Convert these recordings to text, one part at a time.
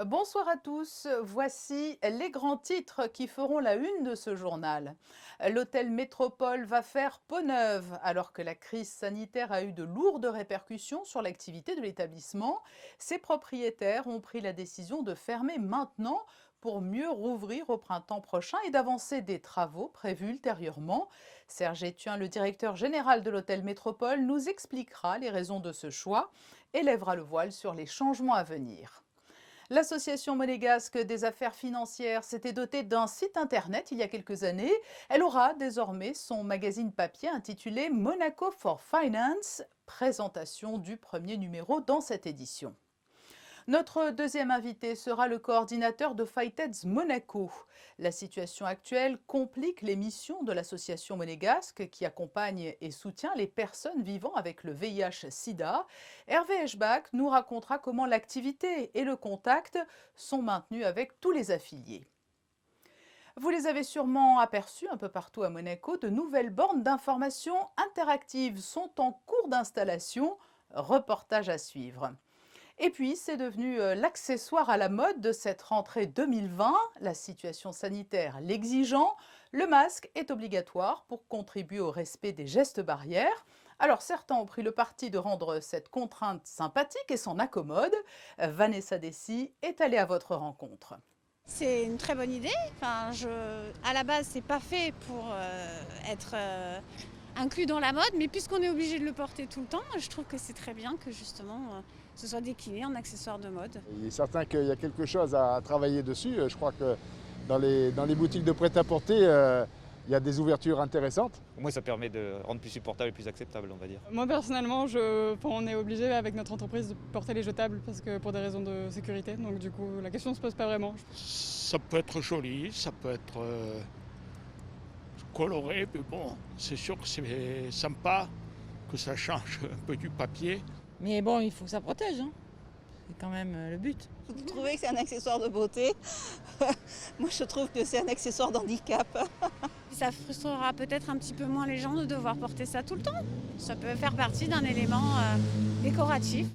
Bonsoir à tous, voici les grands titres qui feront la une de ce journal. L'hôtel Métropole va faire peau neuve alors que la crise sanitaire a eu de lourdes répercussions sur l'activité de l'établissement. Ses propriétaires ont pris la décision de fermer maintenant pour mieux rouvrir au printemps prochain et d'avancer des travaux prévus ultérieurement. Serge Etienne, le directeur général de l'hôtel Métropole, nous expliquera les raisons de ce choix et lèvera le voile sur les changements à venir. L'Association monégasque des affaires financières s'était dotée d'un site internet il y a quelques années. Elle aura désormais son magazine papier intitulé Monaco for Finance, présentation du premier numéro dans cette édition. Notre deuxième invité sera le coordinateur de Fightheads Monaco. La situation actuelle complique les missions de l'association monégasque qui accompagne et soutient les personnes vivant avec le VIH-Sida. Hervé Eschbach nous racontera comment l'activité et le contact sont maintenus avec tous les affiliés. Vous les avez sûrement aperçus un peu partout à Monaco, de nouvelles bornes d'information interactives sont en cours d'installation. Reportage à suivre. Et puis, c'est devenu l'accessoire à la mode de cette rentrée 2020, la situation sanitaire l'exigeant. Le masque est obligatoire pour contribuer au respect des gestes barrières. Alors, certains ont pris le parti de rendre cette contrainte sympathique et s'en accommodent. Vanessa Dessy est allée à votre rencontre. C'est une très bonne idée. À la base, c'est pas fait pour être inclus dans la mode, mais puisqu'on est obligé de le porter tout le temps, je trouve que c'est très bien que justement ce soit décliné en accessoire de mode. Il est certain qu'il y a quelque chose à travailler dessus. Je crois que dans les boutiques de prêt-à-porter, il y a des ouvertures intéressantes. Au moins, ça permet de rendre plus supportable et plus acceptable, on va dire. Moi personnellement, on est obligé avec notre entreprise de porter les jetables parce que pour des raisons de sécurité. Donc du coup, la question ne se pose pas vraiment. Ça peut être joli, ça peut être coloré, mais bon, c'est sûr que c'est sympa que ça change un peu du papier. Mais bon, il faut que ça protège, hein. C'est quand même le but. Vous trouvez que c'est un accessoire de beauté? Moi, je trouve que c'est un accessoire d'handicap. Ça frustrera peut-être un petit peu moins les gens de devoir porter ça tout le temps. Ça peut faire partie d'un élément décoratif.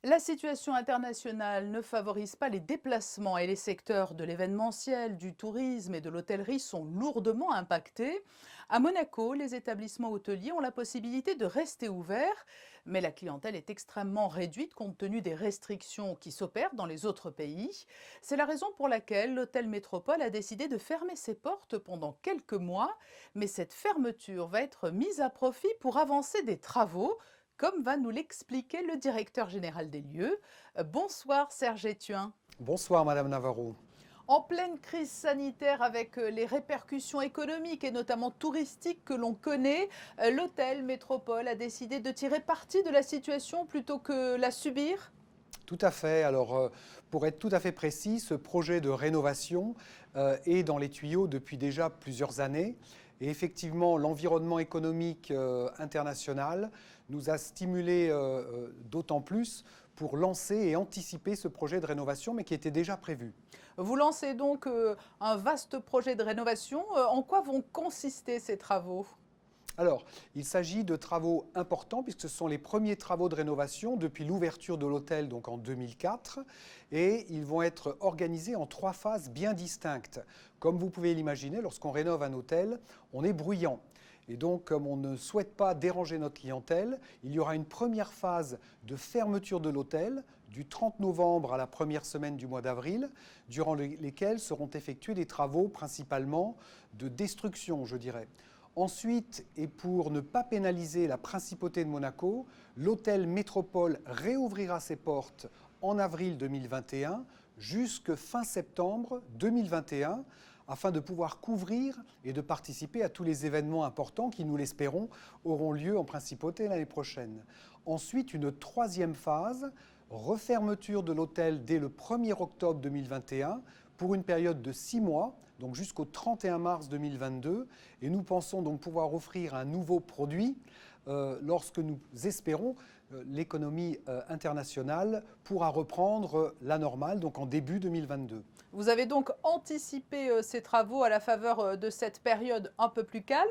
La situation internationale ne favorise pas les déplacements et les secteurs de l'événementiel, du tourisme et de l'hôtellerie sont lourdement impactés. À Monaco, les établissements hôteliers ont la possibilité de rester ouverts, mais la clientèle est extrêmement réduite compte tenu des restrictions qui s'opèrent dans les autres pays. C'est la raison pour laquelle l'hôtel Métropole a décidé de fermer ses portes pendant quelques mois, mais cette fermeture va être mise à profit pour avancer des travaux, comme va nous l'expliquer le directeur général des lieux. Bonsoir Serge Etienne. Bonsoir Madame Navarro. En pleine crise sanitaire avec les répercussions économiques et notamment touristiques que l'on connaît, l'hôtel Métropole a décidé de tirer parti de la situation plutôt que la subir. Tout à fait. Alors, pour être tout à fait précis, ce projet de rénovation est dans les tuyaux depuis déjà plusieurs années. Et effectivement, l'environnement économique international nous a stimulés d'autant plus pour lancer et anticiper ce projet de rénovation, mais qui était déjà prévu. Vous lancez donc un vaste projet de rénovation. En quoi vont consister ces travaux ? Alors, il s'agit de travaux importants puisque ce sont les premiers travaux de rénovation depuis l'ouverture de l'hôtel donc en 2004 et ils vont être organisés en 3 phases bien distinctes. Comme vous pouvez l'imaginer, lorsqu'on rénove un hôtel, on est bruyant. Et donc, comme on ne souhaite pas déranger notre clientèle, il y aura une première phase de fermeture de l'hôtel du 30 novembre à la première semaine du mois d'avril, durant lesquels seront effectués des travaux principalement de destruction, je dirais. Ensuite, et pour ne pas pénaliser la principauté de Monaco, l'hôtel Métropole réouvrira ses portes en avril 2021 jusqu'à fin septembre 2021 afin de pouvoir couvrir et de participer à tous les événements importants qui, nous l'espérons, auront lieu en principauté l'année prochaine. Ensuite, une troisième phase, refermeture de l'hôtel dès le 1er octobre 2021 pour une période de 6 mois, donc jusqu'au 31 mars 2022. Et nous pensons donc pouvoir offrir un nouveau produit lorsque nous espérons l'économie internationale pourra reprendre la normale, donc en début 2022. Vous avez donc anticipé ces travaux à la faveur de cette période un peu plus calme.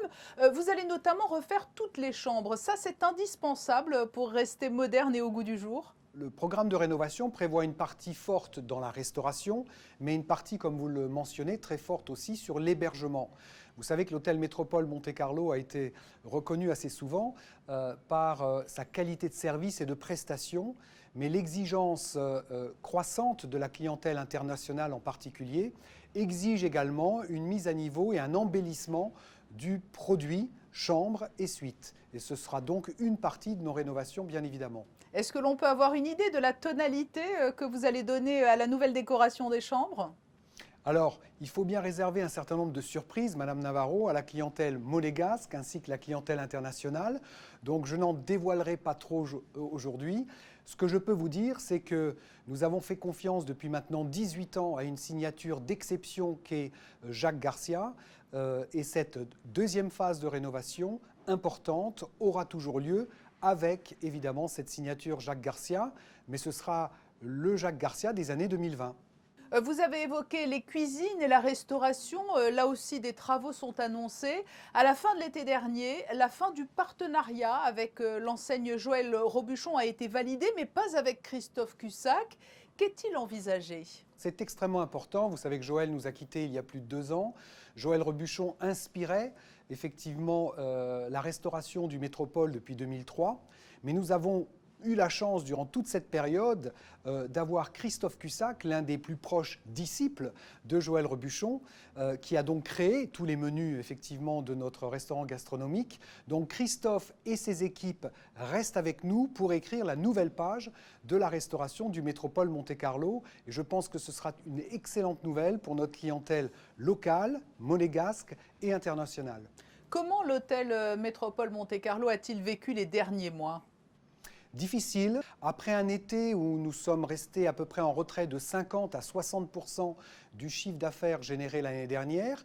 Vous allez notamment refaire toutes les chambres. Ça, c'est indispensable pour rester moderne et au goût du jour. Le programme de rénovation prévoit une partie forte dans la restauration, mais une partie, comme vous le mentionnez, très forte aussi sur l'hébergement. Vous savez que l'hôtel Métropole Monte-Carlo a été reconnu assez souvent par sa qualité de service et de prestation, mais l'exigence croissante de la clientèle internationale en particulier exige également une mise à niveau et un embellissement du produit, chambre et suite. Et ce sera donc une partie de nos rénovations, bien évidemment. Est-ce que l'on peut avoir une idée de la tonalité que vous allez donner à la nouvelle décoration des chambres ? Alors, il faut bien réserver un certain nombre de surprises, Madame Navarro, à la clientèle monégasque ainsi que la clientèle internationale. Donc, je n'en dévoilerai pas trop aujourd'hui. Ce que je peux vous dire, c'est que nous avons fait confiance depuis maintenant 18 ans à une signature d'exception qu'est Jacques Garcia. Et cette deuxième phase de rénovation importante aura toujours lieu avec évidemment cette signature Jacques Garcia, mais ce sera le Jacques Garcia des années 2020. Vous avez évoqué les cuisines et la restauration. Là aussi, des travaux sont annoncés. À la fin de l'été dernier, la fin du partenariat avec l'enseigne Joël Robuchon a été validée, mais pas avec Christophe Cussac. Qu'est-il envisagé ? C'est extrêmement important. Vous savez que Joël nous a quittés il y a plus de 2 ans. Joël Robuchon inspirait effectivement la restauration du Métropole depuis 2003. Mais nous avons eu la chance durant toute cette période d'avoir Christophe Cussac, l'un des plus proches disciples de Joël Robuchon, qui a donc créé tous les menus effectivement de notre restaurant gastronomique. Donc Christophe et ses équipes restent avec nous pour écrire la nouvelle page de la restauration du Métropole Monte-Carlo. Et je pense que ce sera une excellente nouvelle pour notre clientèle locale, monégasque et internationale. Comment l'hôtel Métropole Monte-Carlo a-t-il vécu les derniers mois ? Difficile. Après un été où nous sommes restés à peu près en retrait de 50 à 60% du chiffre d'affaires généré l'année dernière,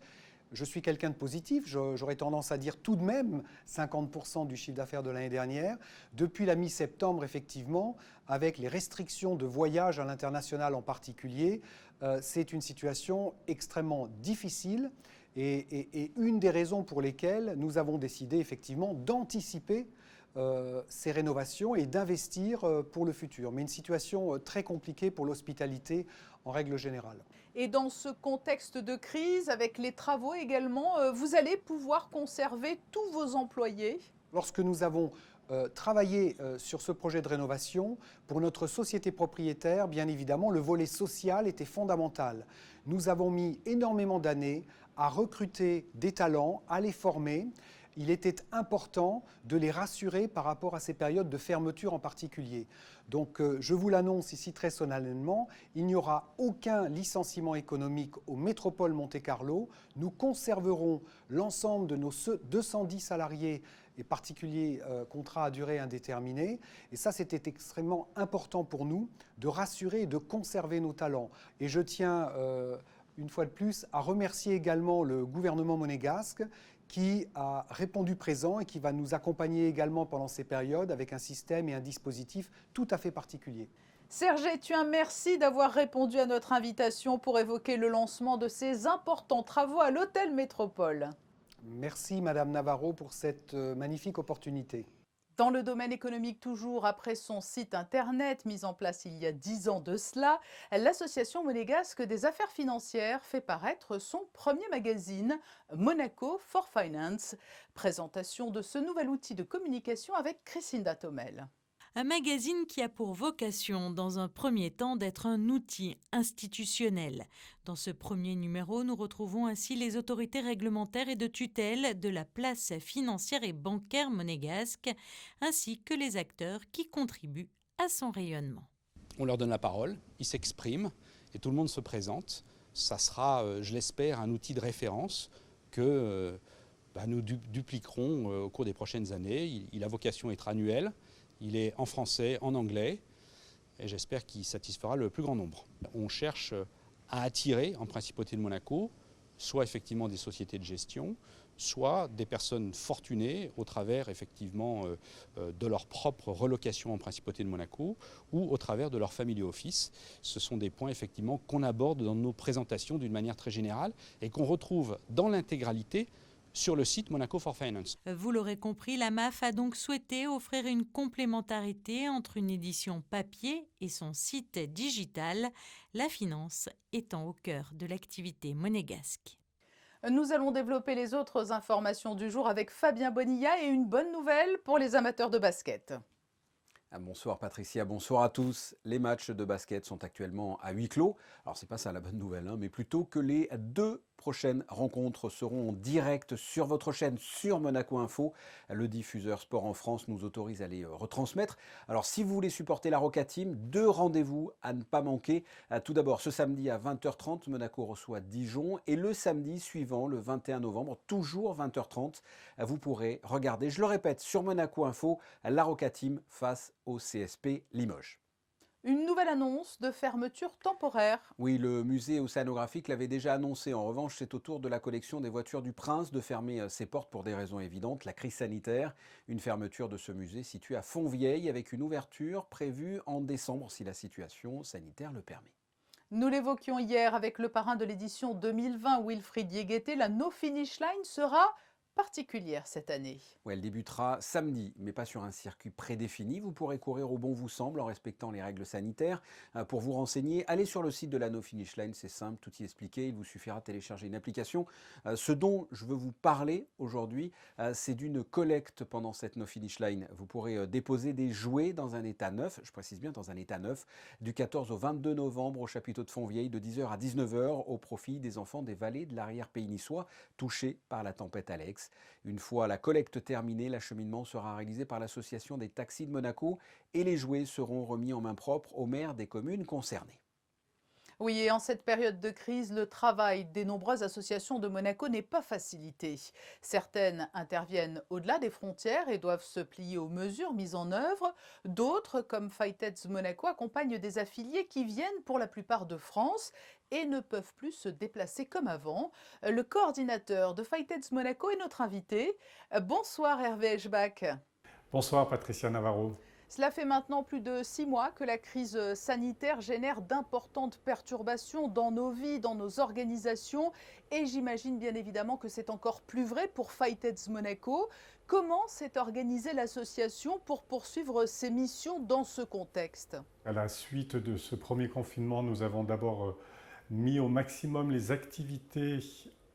je suis quelqu'un de positif, j'aurais tendance à dire tout de même 50% du chiffre d'affaires de l'année dernière. Depuis la mi-septembre, effectivement, avec les restrictions de voyage à l'international en particulier, c'est une situation extrêmement difficile et une des raisons pour lesquelles nous avons décidé effectivement d'anticiper ces rénovations et d'investir pour le futur. Mais une situation très compliquée pour l'hospitalité en règle générale. Et dans ce contexte de crise, avec les travaux également, vous allez pouvoir conserver tous vos employés ? Lorsque nous avons travaillé sur ce projet de rénovation, pour notre société propriétaire, bien évidemment, le volet social était fondamental. Nous avons mis énormément d'années à recruter des talents, à les former. Il était important de les rassurer par rapport à ces périodes de fermeture en particulier. Donc je vous l'annonce ici très solennellement, il n'y aura aucun licenciement économique au Métropole Monte-Carlo. Nous conserverons l'ensemble de nos 210 salariés et particuliers contrats à durée indéterminée. Et ça, c'était extrêmement important pour nous de rassurer et de conserver nos talents. Et je tiens, une fois de plus, à remercier également le gouvernement monégasque qui a répondu présent et qui va nous accompagner également pendant ces périodes avec un système et un dispositif tout à fait particulier. Serge Ethuin, merci d'avoir répondu à notre invitation pour évoquer le lancement de ces importants travaux à l'hôtel Métropole. Merci Madame Navarro pour cette magnifique opportunité. Dans le domaine économique toujours, après son site internet mis en place il y a 10 ans de cela, l'association monégasque des affaires financières fait paraître son premier magazine, Monaco for Finance. Présentation de ce nouvel outil de communication avec Christinda Thomel. Un magazine qui a pour vocation, dans un premier temps, d'être un outil institutionnel. Dans ce premier numéro, nous retrouvons ainsi les autorités réglementaires et de tutelle de la place financière et bancaire monégasque, ainsi que les acteurs qui contribuent à son rayonnement. On leur donne la parole, ils s'expriment et tout le monde se présente. Ça sera, je l'espère, un outil de référence que nous dupliquerons au cours des prochaines années. Il a vocation à être annuel. Il est en français, en anglais, et j'espère qu'il satisfera le plus grand nombre. On cherche à attirer en Principauté de Monaco, soit effectivement des sociétés de gestion, soit des personnes fortunées au travers effectivement de leur propre relocation en Principauté de Monaco ou au travers de leur family office. Ce sont des points effectivement qu'on aborde dans nos présentations d'une manière très générale et qu'on retrouve dans l'intégralité sur le site Monaco for Finance. Vous l'aurez compris, la MAF a donc souhaité offrir une complémentarité entre une édition papier et son site digital, la finance étant au cœur de l'activité monégasque. Nous allons développer les autres informations du jour avec Fabien Bonilla et une bonne nouvelle pour les amateurs de basket. Bonsoir Patricia, bonsoir à tous. Les matchs de basket sont actuellement à huis clos. Alors c'est pas ça la bonne nouvelle, mais plutôt que les 2 prochaines rencontres seront en direct sur votre chaîne, sur Monaco Info. Le diffuseur Sport en France nous autorise à les retransmettre. Alors si vous voulez supporter la Roca Team, 2 rendez-vous à ne pas manquer. Tout d'abord, ce samedi à 20h30, Monaco reçoit Dijon. Et le samedi suivant, le 21 novembre, toujours 20h30, vous pourrez regarder, je le répète, sur Monaco Info, la Roca Team face au CSP Limoges. Une nouvelle annonce de fermeture temporaire. Oui, le musée océanographique l'avait déjà annoncé. En revanche, c'est au tour de la collection des voitures du Prince de fermer ses portes pour des raisons évidentes. La crise sanitaire, une fermeture de ce musée situé à Fontvieille avec une ouverture prévue en décembre si la situation sanitaire le permet. Nous l'évoquions hier avec le parrain de l'édition 2020, Wilfried Yegueté, la No Finish Line sera particulière cette année. Ouais, elle débutera samedi, mais pas sur un circuit prédéfini. Vous pourrez courir au bon vous semble en respectant les règles sanitaires. Pour vous renseigner, allez sur le site de la No Finish Line, c'est simple, tout y expliqué. Il vous suffira de télécharger une application. Ce dont je veux vous parler aujourd'hui, c'est d'une collecte pendant cette No Finish Line. Vous pourrez déposer des jouets dans un état neuf, je précise bien dans un état neuf, du 14 au 22 novembre au chapiteau de Fontvieille, de 10h à 19h, au profit des enfants des vallées de l'arrière-pays niçois touchés par la tempête Alex. Une fois la collecte terminée, l'acheminement sera réalisé par l'association des taxis de Monaco et les jouets seront remis en main propre aux maires des communes concernées. Oui, et en cette période de crise, le travail des nombreuses associations de Monaco n'est pas facilité. Certaines interviennent au-delà des frontières et doivent se plier aux mesures mises en œuvre. D'autres, comme Fightheads Monaco, accompagnent des affiliés qui viennent pour la plupart de France et ne peuvent plus se déplacer comme avant. Le coordinateur de Fightheads Monaco est notre invité. Bonsoir Hervé Eschbach. Bonsoir Patricia Navarro. Cela fait maintenant plus de 6 mois que la crise sanitaire génère d'importantes perturbations dans nos vies, dans nos organisations. Et j'imagine bien évidemment que c'est encore plus vrai pour Fightheads Monaco. Comment s'est organisée l'association pour poursuivre ses missions dans ce contexte? À la suite de ce premier confinement, nous avons d'abord mis au maximum les activités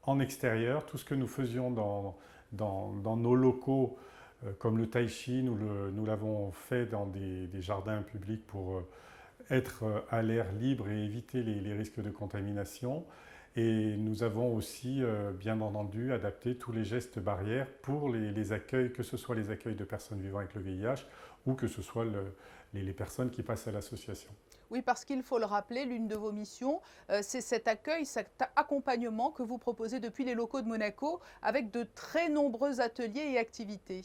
en extérieur, tout ce que nous faisions dans nos locaux, comme le tai chi, nous l'avons fait dans des jardins publics pour être à l'air libre et éviter les risques de contamination. Et nous avons aussi, bien entendu, adapté tous les gestes barrières pour les accueils, que ce soit les accueils de personnes vivant avec le VIH ou que ce soit les personnes qui passent à l'association. Oui, parce qu'il faut le rappeler, l'une de vos missions, c'est cet accueil, cet accompagnement que vous proposez depuis les locaux de Monaco avec de très nombreux ateliers et activités.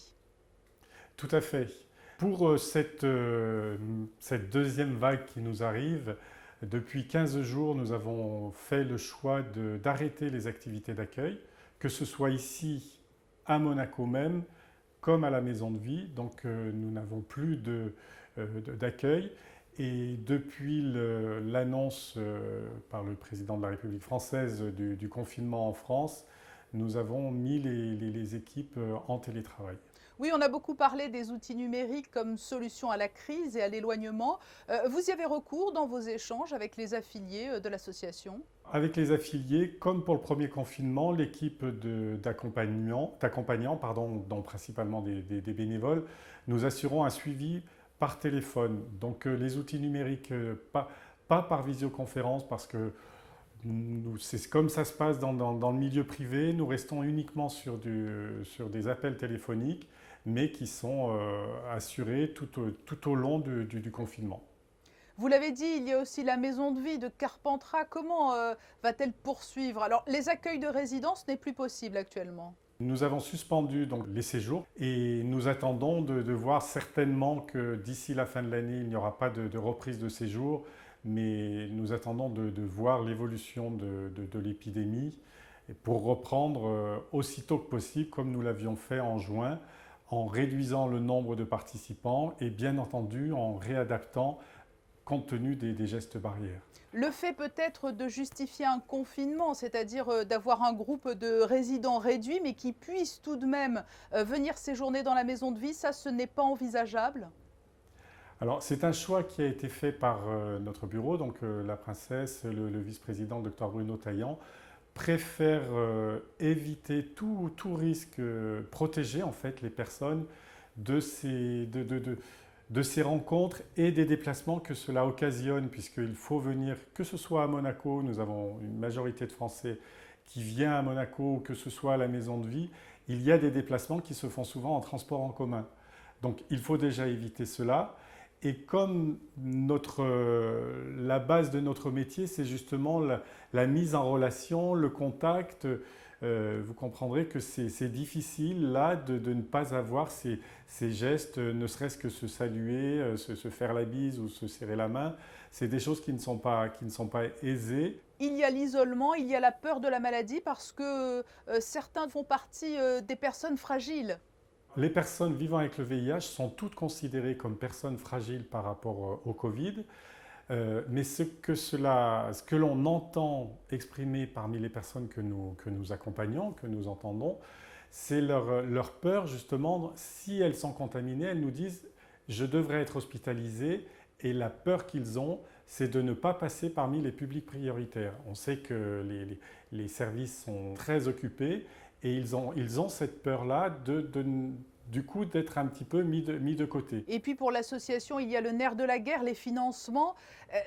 Tout à fait. Pour cette deuxième vague qui nous arrive, depuis 15 jours, nous avons fait le choix d'arrêter les activités d'accueil, que ce soit ici, à Monaco même, comme à la maison de vie. Donc nous n'avons plus d'accueil. Et depuis l'annonce par le président de la République française du confinement en France, nous avons mis les équipes en télétravail. Oui, on a beaucoup parlé des outils numériques comme solution à la crise et à l'éloignement. Vous y avez recours dans vos échanges avec les affiliés de l'association? Avec les affiliés, comme pour le premier confinement, l'équipe d'accompagnants, dont principalement des bénévoles, nous assurons un suivi par téléphone. Donc les outils numériques, pas par visioconférence, parce que c'est comme ça se passe dans le milieu privé. Nous restons uniquement sur des appels téléphoniques, mais qui sont assurés tout au long du confinement. Vous l'avez dit, il y a aussi la maison de vie de Carpentras. Comment va-t-elle poursuivre? Alors, les accueils de résidence n'est plus possible actuellement. Nous avons suspendu donc les séjours et nous attendons de voir certainement que d'ici la fin de l'année, il n'y aura pas de reprise de séjour, mais nous attendons de voir l'évolution de l'épidémie pour reprendre aussitôt que possible, comme nous l'avions fait en juin, en réduisant le nombre de participants et bien entendu en réadaptant compte tenu des gestes barrières. Le fait peut-être de justifier un confinement, c'est-à-dire d'avoir un groupe de résidents réduit, mais qui puissent tout de même venir séjourner dans la maison de vie, ça, ce n'est pas envisageable? Alors, c'est un choix qui a été fait par notre bureau, donc la princesse, le vice-président, Dr Bruno Taillant, préfère éviter tout risque, protéger en fait les personnes de ces rencontres et des déplacements que cela occasionne, puisqu'il faut venir, que ce soit à Monaco, nous avons une majorité de Français qui vient à Monaco, ou que ce soit à la maison de vie, il y a des déplacements qui se font souvent en transport en commun. Donc il faut déjà éviter cela. Et comme la base de notre métier, c'est justement la mise en relation, le contact, vous comprendrez que c'est difficile là de ne pas avoir ces gestes, ne serait-ce que se saluer, se faire la bise ou se serrer la main. C'est des choses qui ne sont pas aisées. Il y a l'isolement, il y a la peur de la maladie parce que certains font partie des personnes fragiles. Les personnes vivant avec le VIH sont toutes considérées comme personnes fragiles par rapport au Covid. Mais ce que l'on entend exprimer parmi les personnes que nous accompagnons, que nous entendons, c'est leur peur justement. Si elles sont contaminées, elles nous disent « je devrais être hospitalisée » et la peur qu'ils ont, c'est de ne pas passer parmi les publics prioritaires. On sait que les services sont très occupés et ils ont cette peur-là du coup d'être un petit peu mis de côté. Et puis pour l'association, il y a le nerf de la guerre, les financements.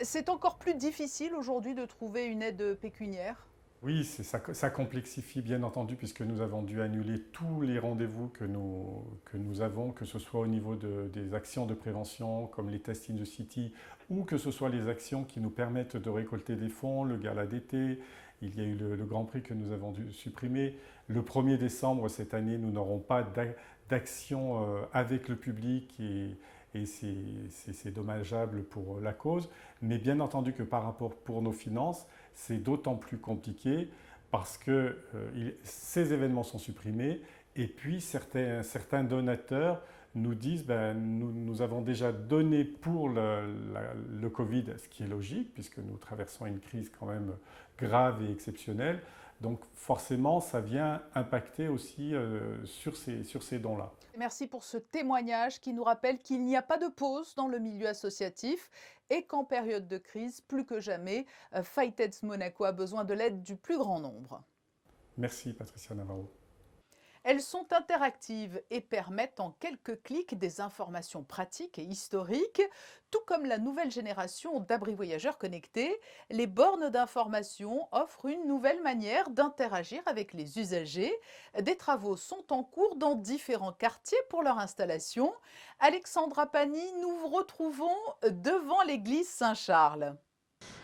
C'est encore plus difficile aujourd'hui de trouver une aide pécuniaire? Oui, ça complexifie bien entendu puisque nous avons dû annuler tous les rendez-vous que nous avons, que ce soit au niveau des actions de prévention comme les Test in the City ou que ce soit les actions qui nous permettent de récolter des fonds, le gala d'été. Il y a eu le Grand Prix que nous avons dû supprimer. Le 1er décembre, cette année, nous n'aurons pas d'action avec le public et c'est dommageable pour la cause. Mais bien entendu que par rapport pour nos finances, c'est d'autant plus compliqué parce que ces événements sont supprimés et puis certains donateurs nous disent nous avons déjà donné pour le Covid, ce qui est logique puisque nous traversons une crise quand même grave et exceptionnelle. Donc forcément, ça vient impacter aussi sur ces dons-là. Merci pour ce témoignage qui nous rappelle qu'il n'y a pas de pause dans le milieu associatif et qu'en période de crise, plus que jamais, Fight-AIDS Monaco a besoin de l'aide du plus grand nombre. Merci Patricia Navarro. Elles sont interactives et permettent en quelques clics des informations pratiques et historiques. Tout comme la nouvelle génération d'abris voyageurs connectés, les bornes d'information offrent une nouvelle manière d'interagir avec les usagers. Des travaux sont en cours dans différents quartiers pour leur installation. Alexandra Pani, nous vous retrouvons devant l'église Saint-Charles.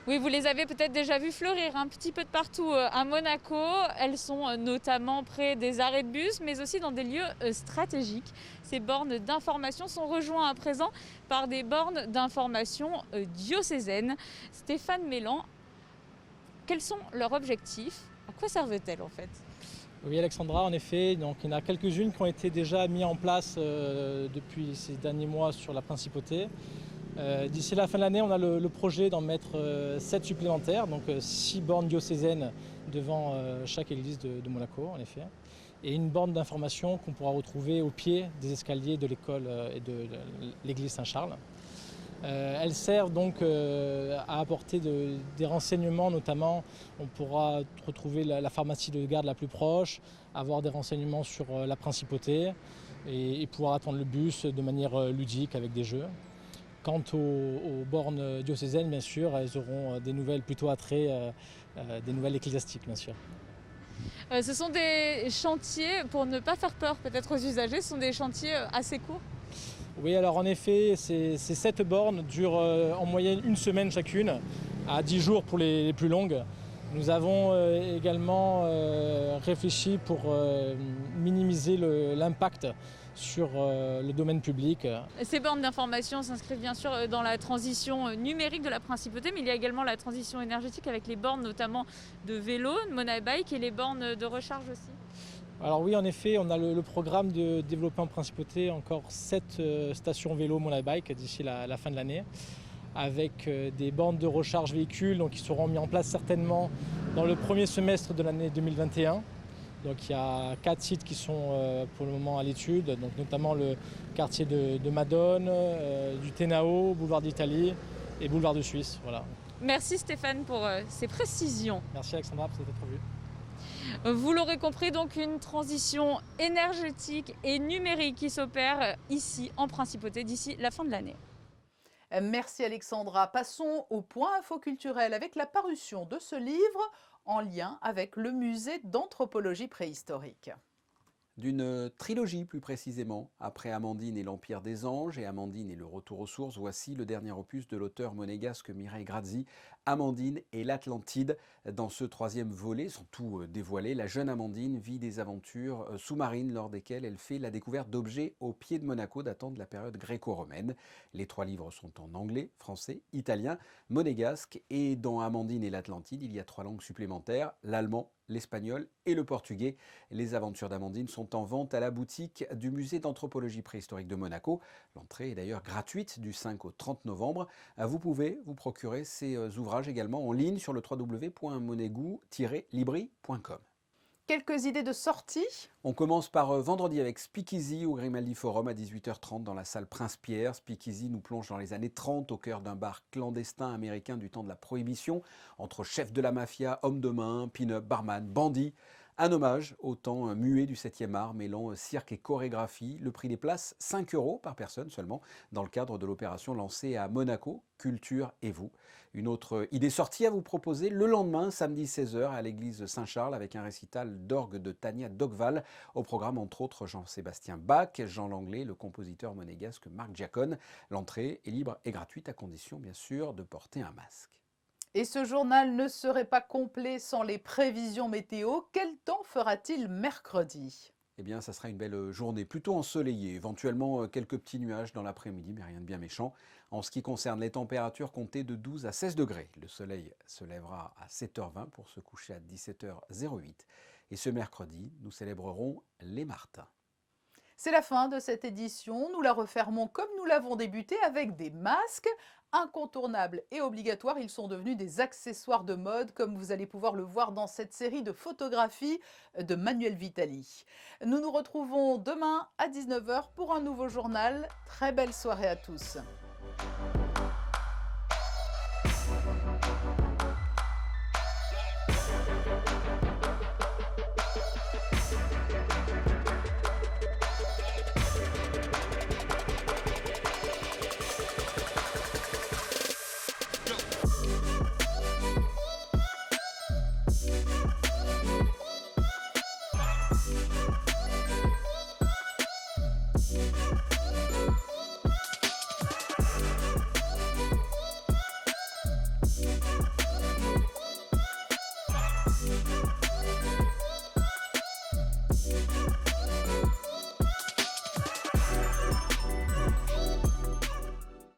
Oui, vous les avez peut-être déjà vues fleurir un petit peu de partout à Monaco. Elles sont notamment près des arrêts de bus, mais aussi dans des lieux stratégiques. Ces bornes d'information sont rejointes à présent par des bornes d'information diocésaines. Stéphane Mélan, quels sont leurs objectifs? À quoi servent-elles en fait? Oui Alexandra, en effet, donc, il y en a quelques-unes qui ont été déjà mises en place depuis ces derniers mois sur la principauté. D'ici la fin de l'année, on a le projet d'en mettre 7 supplémentaires, donc 6 bornes diocésaines devant chaque église de Monaco, en effet, et une borne d'information qu'on pourra retrouver au pied des escaliers de l'école et de l'église Saint-Charles. Elles servent donc à apporter des renseignements, notamment on pourra retrouver la pharmacie de garde la plus proche, avoir des renseignements sur la principauté et pouvoir attendre le bus de manière ludique avec des jeux. Quant aux bornes diocésaines, bien sûr, elles auront des nouvelles plutôt attraits, des nouvelles ecclésiastiques, bien sûr. Ce sont des chantiers, pour ne pas faire peur peut-être aux usagers, ce sont des chantiers assez courts? Oui, alors en effet, ces 7 bornes durent en moyenne 1 semaine chacune, à 10 jours pour les plus longues. Nous avons également réfléchi pour minimiser l'impact sur le domaine public. Ces bornes d'information s'inscrivent bien sûr dans la transition numérique de la principauté, mais il y a également la transition énergétique avec les bornes notamment de vélo, de monobike et les bornes de recharge aussi. Alors oui, en effet, on a le programme de développer en principauté encore 7 stations vélo monobike d'ici la fin de l'année. avec des bornes de recharge véhicules donc, qui seront mis en place certainement dans le premier semestre de l'année 2021. Donc il y a 4 sites qui sont pour le moment à l'étude, donc notamment le quartier de Madone, du Tenao, boulevard d'Italie et boulevard de Suisse. Voilà. Merci Stéphane pour ces précisions. Merci Alexandra pour cette entrevue. Vous l'aurez compris, donc une transition énergétique et numérique qui s'opère ici en Principauté d'ici la fin de l'année. Merci Alexandra. Passons au point info culturel avec la parution de ce livre en lien avec le musée d'anthropologie préhistorique. D'une trilogie plus précisément. Après Amandine et l'Empire des Anges et Amandine et le Retour aux sources, voici le dernier opus de l'auteur monégasque Mireille Grazzi, Amandine et l'Atlantide. Dans ce 3e volet, sans tout dévoiler, la jeune Amandine vit des aventures sous-marines lors desquelles elle fait la découverte d'objets au pied de Monaco datant de la période gréco-romaine. Les 3 livres sont en anglais, français, italien, monégasque et dans Amandine et l'Atlantide, il y a 3 langues supplémentaires, l'allemand, l'espagnol et le portugais. Les aventures d'Amandine sont en vente à la boutique du musée d'anthropologie préhistorique de Monaco. L'entrée est d'ailleurs gratuite du 5 au 30 novembre. Vous pouvez vous procurer ces ouvrages également en ligne sur le www.monegou-libri.com. Quelques idées de sortie. On commence par vendredi avec Speakeasy au Grimaldi Forum à 18h30 dans la salle Prince-Pierre. Speakeasy nous plonge dans les années 30 au cœur d'un bar clandestin américain du temps de la Prohibition, entre chefs de la mafia, hommes de main, pin-up, barman, bandits. Un hommage au temps muet du 7e art, mêlant cirque et chorégraphie. Le prix des places, 5 € par personne seulement, dans le cadre de l'opération lancée à Monaco, Culture et vous. Une autre idée sortie à vous proposer le lendemain, samedi 16h, à l'église Saint-Charles, avec un récital d'orgue de Tania Dogval. Au programme, entre autres, Jean-Sébastien Bach, Jean Langlais, le compositeur monégasque Marc Giacone. L'entrée est libre et gratuite, à condition, bien sûr, de porter un masque. Et ce journal ne serait pas complet sans les prévisions météo. Quel temps fera-t-il mercredi ? Eh bien, ça sera une belle journée, plutôt ensoleillée, éventuellement quelques petits nuages dans l'après-midi, mais rien de bien méchant. En ce qui concerne les températures, comptez de 12 à 16 degrés. Le soleil se lèvera à 7h20 pour se coucher à 17h08. Et ce mercredi, nous célébrerons les Martins. C'est la fin de cette édition. Nous la refermons comme nous l'avons débuté avec des masques incontournables et obligatoires. Ils sont devenus des accessoires de mode, comme vous allez pouvoir le voir dans cette série de photographies de Manuel Vitali. Nous nous retrouvons demain à 19h pour un nouveau journal. Très belle soirée à tous.